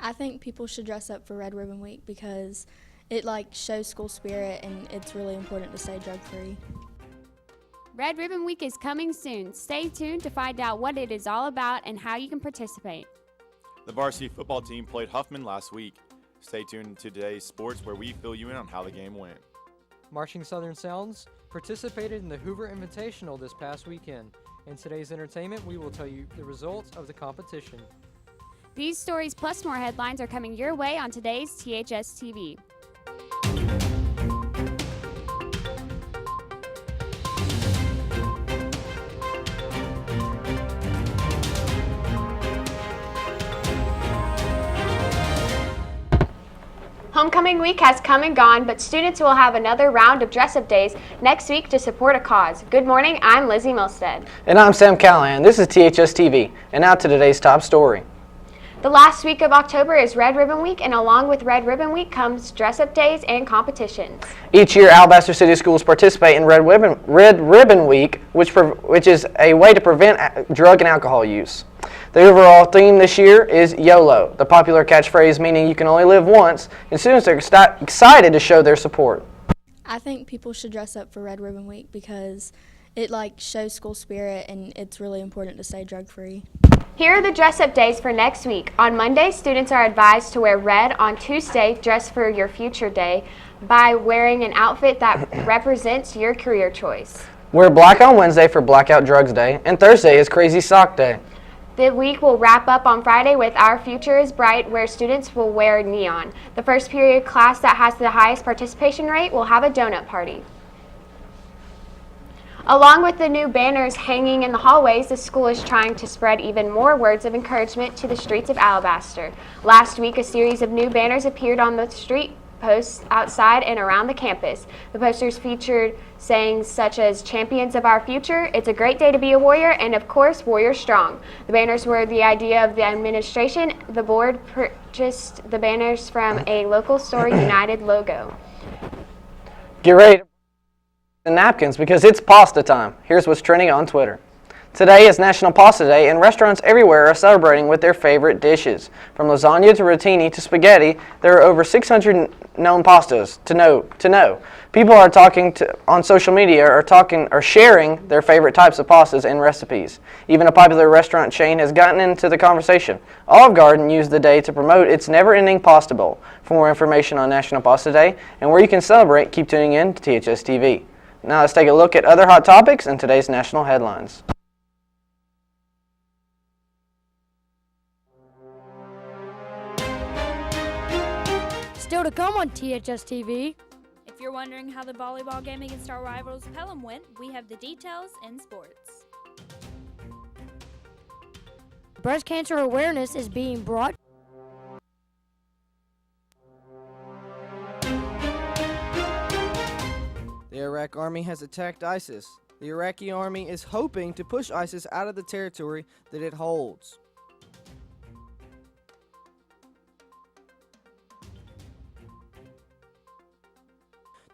I think people should dress up for Red Ribbon Week because it shows school spirit and it's really important to stay drug free. Red Ribbon Week is coming soon. Stay tuned to find out what it is all about and how you can participate. The varsity football team played Huffman last week. Stay tuned to today's sports where we fill you in on how the game went. Marching Southern Sounds participated in the Hoover Invitational this past weekend. In today's entertainment, we will tell you the results of the competition. These stories plus more headlines are coming your way on today's THS TV. Homecoming week has come and gone, but students will have another round of dress-up days next week to support a cause. Good morning, I'm Lizzie Milstead. And I'm Sam Callahan. This is THS TV. And now to today's top story. The last week of October is Red Ribbon Week, and along with Red Ribbon Week comes dress-up days and competitions. Each year, Alabaster City schools participate in Red Ribbon Week, which is a way to prevent drug and alcohol use. The overall theme this year is YOLO, the popular catchphrase meaning you can only live once, and students are excited to show their support. I think people should dress up for Red Ribbon Week because it shows school spirit and it's really important to stay drug free. Here are the dress-up days for next week. On Monday, students are advised to wear red. On Tuesday, dress for your future day by wearing an outfit that represents your career choice. Wear black on Wednesday for Blackout Drugs Day, and Thursday is Crazy Sock Day. The week will wrap up on Friday with Our Future is Bright, where students will wear neon. The first period class that has the highest participation rate will have a donut party. Along with the new banners hanging in the hallways, the school is trying to spread even more words of encouragement to the streets of Alabaster. Last week, a series of new banners appeared on the street posts outside and around the campus. The posters featured sayings such as "Champions of our future," "It's a great day to be a warrior," and of course, "Warrior Strong." The banners were the idea of the administration. The board purchased the banners from a local store, United Logo. Get ready to the napkins because it's pasta time. Here's what's trending on Twitter. Today is National Pasta Day, and restaurants everywhere are celebrating with their favorite dishes. From lasagna to rotini to spaghetti, there are over 600 known pastas to know. People are talking on social media or sharing their favorite types of pastas and recipes. Even a popular restaurant chain has gotten into the conversation. Olive Garden used the day to promote its never-ending pasta bowl. For more information on National Pasta Day and where you can celebrate, keep tuning in to THS TV. Now let's take a look at other hot topics in today's national headlines. Still to come on THS TV. If you're wondering how the volleyball game against our rivals Pelham went, we have the details in sports. Breast cancer awareness is being brought. The Iraq Army has attacked ISIS. The Iraqi Army is hoping to push ISIS out of the territory that it holds.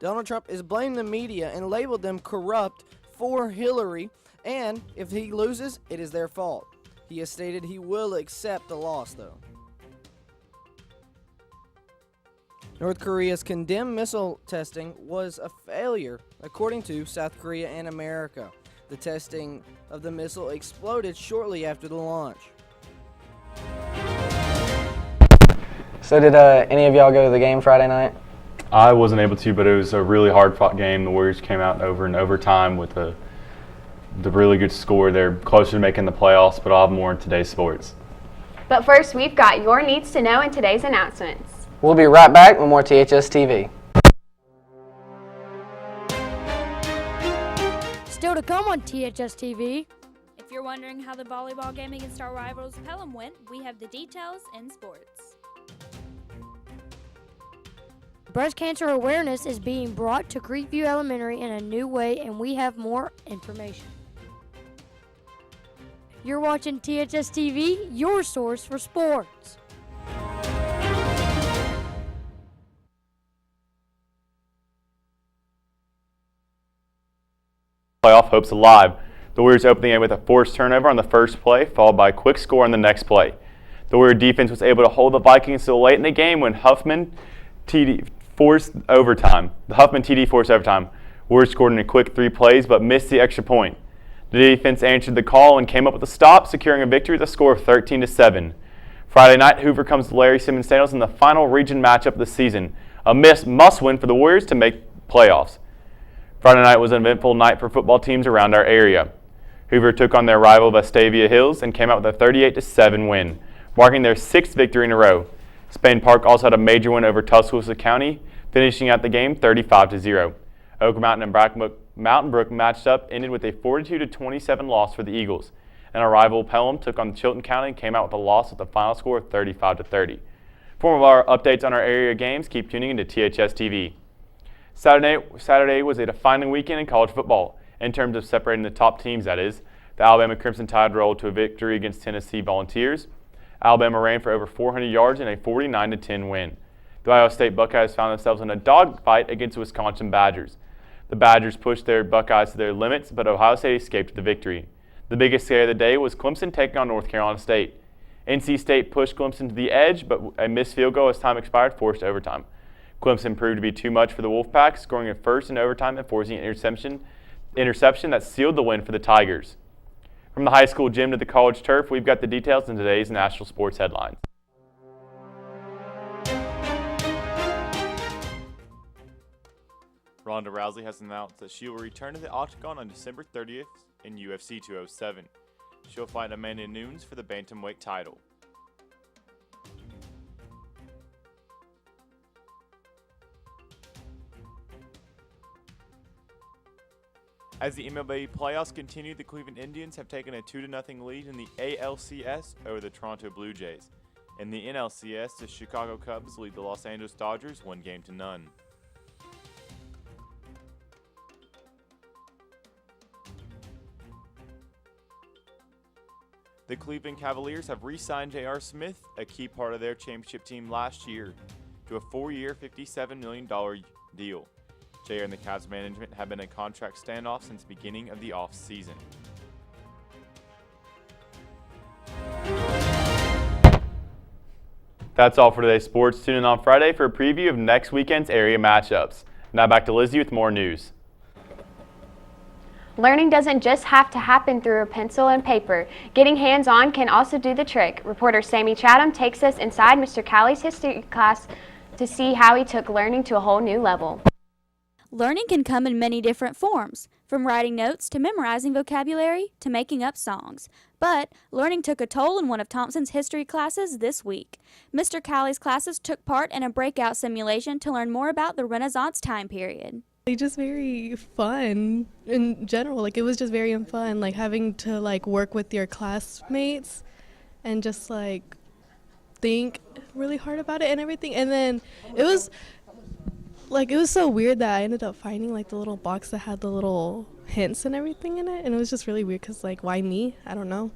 Donald Trump is blaming the media and labeled them corrupt for Hillary, and if he loses, it is their fault. He has stated he will accept the loss, though. North Korea's condemned missile testing was a failure, according to South Korea and America. The testing of the missile exploded shortly after the launch. So did any of y'all go to the game Friday night? I wasn't able to, but it was a really hard-fought game. The Warriors came out over and overtime with the really good score. They're closer to making the playoffs, but I'll have more in today's sports. But first, we've got your needs to know in today's announcements. We'll be right back with more THS TV. Still to come on THS TV. If you're wondering how the volleyball game against our rivals Pelham went, we have the details in sports. Breast cancer awareness is being brought to Creekview Elementary in a new way, and we have more information. You're watching THS TV, your source for sports. Playoff hopes alive. The Warriors open the game with a forced turnover on the first play, followed by a quick score on the next play. The Warrior defense was able to hold the Vikings till late in the game when Huffman TD forced overtime. The Huffman TD forced overtime. Warriors scored in a quick 3 plays but missed the extra point. The defense answered the call and came up with a stop, securing a victory with a score of 13-7. Friday night, Hoover comes to Larry Simmons Stadium in the final region matchup of the season. A must-win for the Warriors to make playoffs. Friday night was an eventful night for football teams around our area. Hoover took on their rival Vestavia Hills and came out with a 38-7 win, marking their 6th victory in a row. Spain Park also had a major win over Tuscaloosa County, finishing out the game 35-0. Oak Mountain and Mountain Brook matched up, ended with a 42-27 loss for the Eagles. And our rival Pelham took on Chilton County and came out with a loss with a final score of 35-30. For more of our updates on our area games, keep tuning into THS TV. Saturday was a defining weekend in college football, in terms of separating the top teams, that is. The Alabama Crimson Tide rolled to a victory against Tennessee Volunteers. Alabama ran for over 400 yards in a 49-10 win. The Ohio State Buckeyes found themselves in a dogfight against the Wisconsin Badgers. The Badgers pushed their Buckeyes to their limits, but Ohio State escaped the victory. The biggest scare of the day was Clemson taking on North Carolina State. NC State pushed Clemson to the edge, but a missed field goal as time expired forced overtime. Clemson proved to be too much for the Wolfpack, scoring a first in overtime and forcing an interception that sealed the win for the Tigers. From the high school gym to the college turf, we've got the details in today's national sports headlines. Ronda Rousey has announced that she will return to the Octagon on December 30th in UFC 207. She'll fight Amanda Nunes for the bantamweight title. As the MLB playoffs continue, the Cleveland Indians have taken a 2-0 lead in the ALCS over the Toronto Blue Jays. In the NLCS, the Chicago Cubs lead the Los Angeles Dodgers 1-0. The Cleveland Cavaliers have re-signed J.R. Smith, a key part of their championship team last year, to a 4-year, $57 million deal. J.R. and the Cavs management have been in a contract standoff since the beginning of the off-season. That's all for today's sports. Tune in on Friday for a preview of next weekend's area matchups. Now back to Lizzie with more news. Learning doesn't just have to happen through a pencil and paper. Getting hands-on can also do the trick. Reporter Sammy Chatham takes us inside Mr. Callie's history class to see how he took learning to a whole new level. Learning can come in many different forms, from writing notes to memorizing vocabulary to making up songs. But learning took a toll in one of Thompson's history classes this week. Mr. Callie's classes took part in a breakout simulation to learn more about the Renaissance time period. Just very fun in general. It was just very fun, having to work with your classmates and just think really hard about it and everything. And then it was so weird that I ended up finding the little box that had the little hints and everything in it, and it was just really weird because why me? I don't know.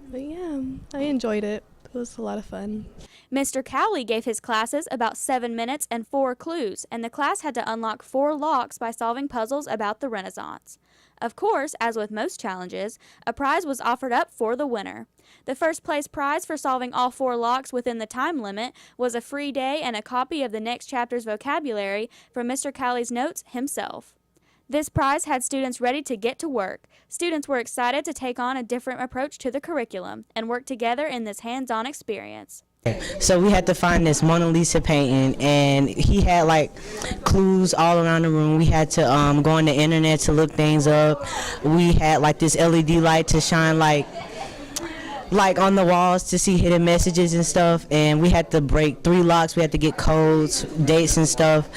But yeah, I enjoyed it. It was a lot of fun. Mr. Cowley gave his classes about 7 minutes and 4 clues, and the class had to unlock 4 locks by solving puzzles about the Renaissance. Of course, as with most challenges, a prize was offered up for the winner. The first place prize for solving all 4 locks within the time limit was a free day and a copy of the next chapter's vocabulary from Mr. Cowley's notes himself. This prize had students ready to get to work. Students were excited to take on a different approach to the curriculum and work together in this hands-on experience. So we had to find this Mona Lisa painting, and he had clues all around the room. We had to go on the internet to look things up. We had this LED light to shine on the walls to see hidden messages and stuff, and we had to break 3 locks. We had to get codes, dates and stuff,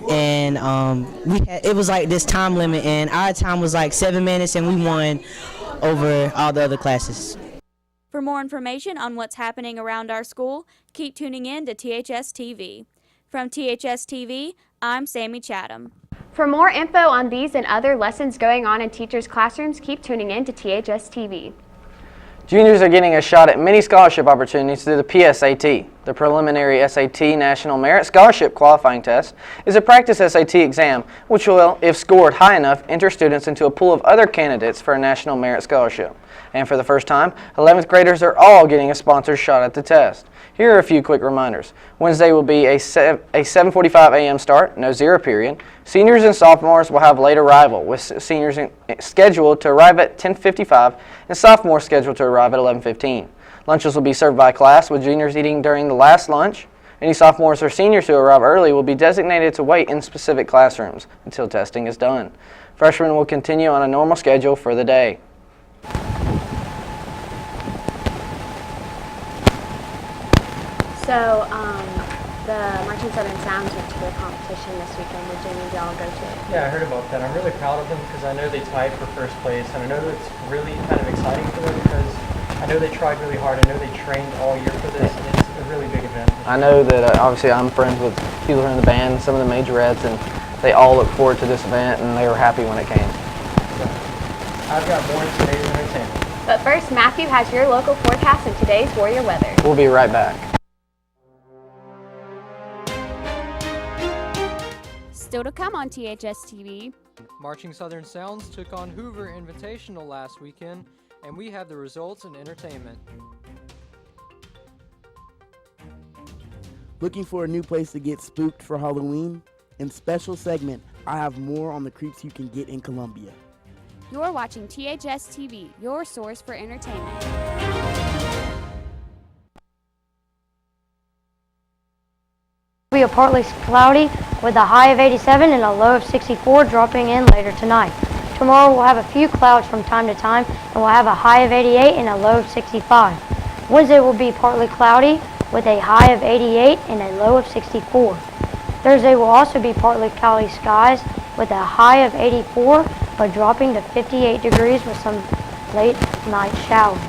and it was this time limit, and our time was 7 minutes, and we won over all the other classes. For more information on what's happening around our school, keep tuning in to THS TV. From THS TV, I'm Sammy Chatham. For more info on these and other lessons going on in teachers' classrooms, keep tuning in to THS TV. Juniors are getting a shot at many scholarship opportunities through the PSAT. The preliminary SAT National Merit Scholarship Qualifying Test is a practice SAT exam which will, if scored high enough, enter students into a pool of other candidates for a National Merit Scholarship. And for the first time, 11th graders are all getting a sponsored shot at the test. Here are a few quick reminders. Wednesday will be a 7:45 a.m. start, no zero period. Seniors and sophomores will have late arrival, with seniors scheduled to arrive at 10:55 and sophomores scheduled to arrive at 11:15. Lunches will be served by class, with juniors eating during the last lunch. Any sophomores or seniors who arrive early will be designated to wait in specific classrooms until testing is done. Freshmen will continue on a normal schedule for the day. So, the Marching Southern Sounds went to the competition this weekend. Did any of y'all go to it? Yeah, I heard about that. I'm really proud of them because I know they tied for first place, and I know that's really kind of exciting for them because I know they tried really hard. I know they trained all year for this, and it's a really big event. I know that obviously I'm friends with people who are in the band, some of the majorettes, and they all look forward to this event, and they were happy when it came. So, I've got more in today's entertainment. But first, Matthew has your local forecast and today's Warrior weather. We'll be right back. Still to come on THS TV. Marching Southern Sounds took on Hoover Invitational last weekend, and we have the results and entertainment. Looking for a new place to get spooked for Halloween? In special segment, I have more on the creeps you can get in Columbia. You're watching THS TV, your source for entertainment. It'll be partly cloudy with a high of 87 and a low of 64 dropping in later tonight. Tomorrow we'll have a few clouds from time to time and we'll have a high of 88 and a low of 65. Wednesday will be partly cloudy with a high of 88 and a low of 64. Thursday will also be partly cloudy skies with a high of 84 but dropping to 58 degrees with some late night showers.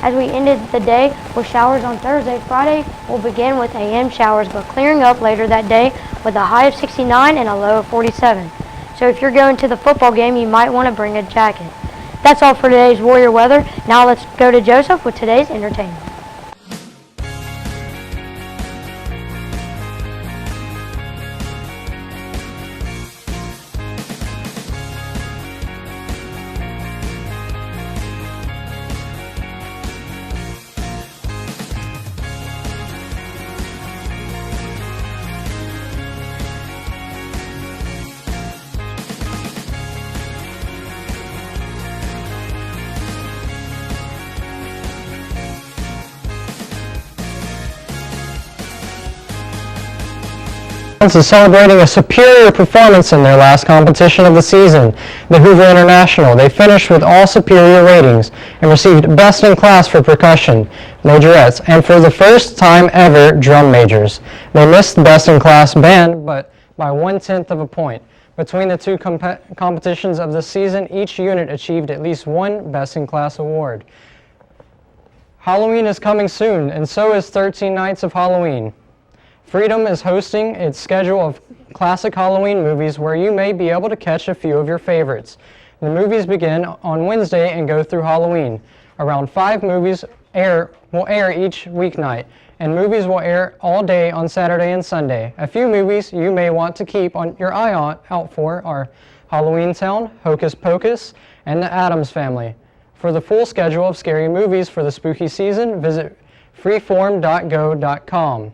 As we ended the day with showers on Thursday, Friday will begin with AM showers but clearing up later that day with a high of 69 and a low of 47. So if you're going to the football game, you might want to bring a jacket. That's all for today's Warrior weather. Now let's go to Joseph with today's entertainment. Is celebrating a superior performance in their last competition of the season, the Hoover International. They finished with all superior ratings and received Best in Class for percussion, majorettes, and for the first time ever, drum majors. They missed the Best in Class band, but by 1/10 of a point. Between the two competitions of the season, each unit achieved at least one Best in Class award. Halloween is coming soon, and so is 13 Nights of Halloween. Freedom is hosting its schedule of classic Halloween movies where you may be able to catch a few of your favorites. The movies begin on Wednesday and go through Halloween. Around 5 movies will air each weeknight, and movies will air all day on Saturday and Sunday. A few movies you may want to keep your eye out for are Halloween Town, Hocus Pocus, and The Addams Family. For the full schedule of scary movies for the spooky season, visit freeform.go.com.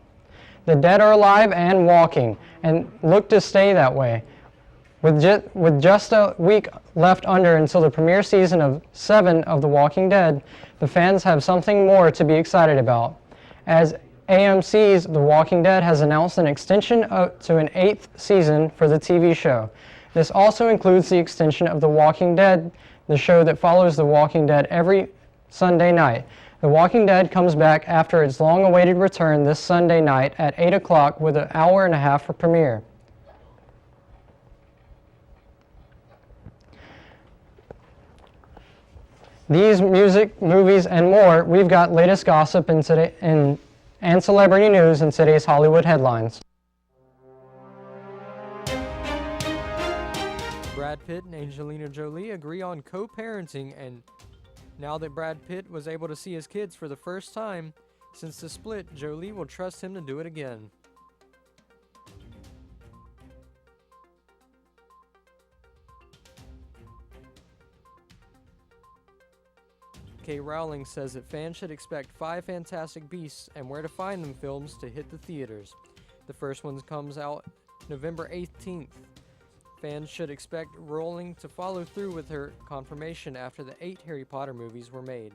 The dead are alive and walking, and look to stay that way. With just a week left under until the premiere season of 7 of The Walking Dead, the fans have something more to be excited about. As AMC's The Walking Dead has announced an extension to an 8th season for the TV show. This also includes the extension of The Walking Dead, the show that follows The Walking Dead every Sunday night. The Walking Dead comes back after its long-awaited return this Sunday night at 8 o'clock with an hour and a half for premiere. These music, movies, and more, we've got latest gossip and celebrity news in today's Hollywood headlines. Brad Pitt and Angelina Jolie agree on co-parenting, and now that Brad Pitt was able to see his kids for the first time, Since the split, Jolie will trust him to do it again. K. Rowling says that fans should expect 5 Fantastic Beasts and Where to Find Them films to hit the theaters. The first one comes out November 18th. Fans should expect Rowling to follow through with her confirmation after the 8 Harry Potter movies were made.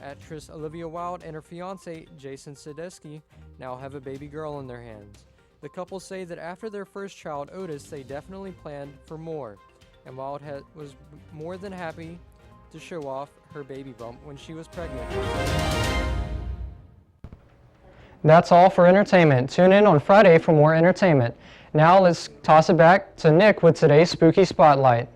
Actress Olivia Wilde and her fiancé, Jason Sudeikis, now have a baby girl in their hands. The couple say that after their first child, Otis, they definitely planned for more, and Wilde was more than happy to show off her baby bump when she was pregnant. That's all for entertainment. Tune in on Friday for more entertainment. Now let's toss it back to Nick with today's Spooky Spotlight.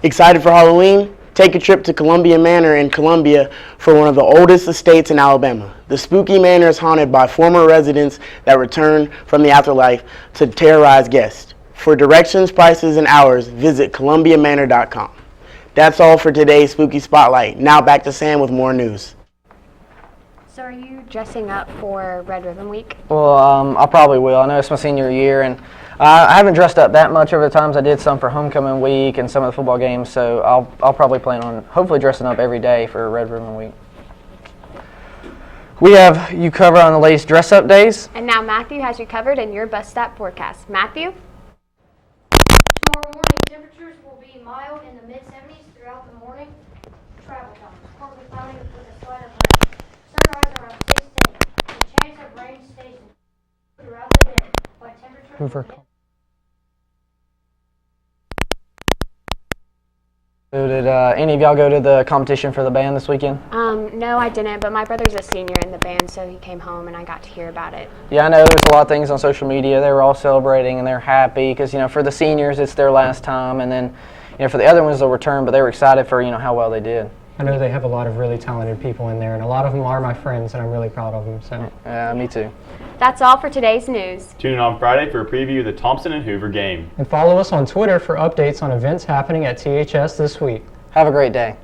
Excited for Halloween? Take a trip to Columbia Manor in Columbia for one of the oldest estates in Alabama. The spooky manor is haunted by former residents that return from the afterlife to terrorize guests. For directions, prices, and hours, visit columbiamanor.com. That's all for today's Spooky Spotlight. Now back to Sam with more news. So are you dressing up for Red Ribbon Week? Well, I probably will. I know it's my senior year, and I haven't dressed up that much over the times. I did some for homecoming week and some of the football games, so I'll probably plan on hopefully dressing up every day for Red Ribbon Week. We have you covered on the latest dress-up days. And now Matthew has you covered in your bus stop forecast. Matthew? Tomorrow morning, temperatures will be mild in the mid-70s throughout the morning. Travel time. Partly cloudy with a slight of rain. Sunrise around 6 to 8. The chance of rain stays throughout the day, but temperatures will hit. So did any of y'all go to the competition for the band this weekend? No, I didn't, but my brother's a senior in the band, so he came home and I got to hear about it. Yeah, I know there's a lot of things on social media. They were all celebrating and they're happy because, for the seniors it's their last time, and then, for the other ones they'll return, but they were excited for, how well they did. I know they have a lot of really talented people in there, and a lot of them are my friends, and I'm really proud of them. So. Yeah, me too. That's all for today's news. Tune in on Friday for a preview of the Thompson and Hoover game. And follow us on Twitter for updates on events happening at THS this week. Have a great day.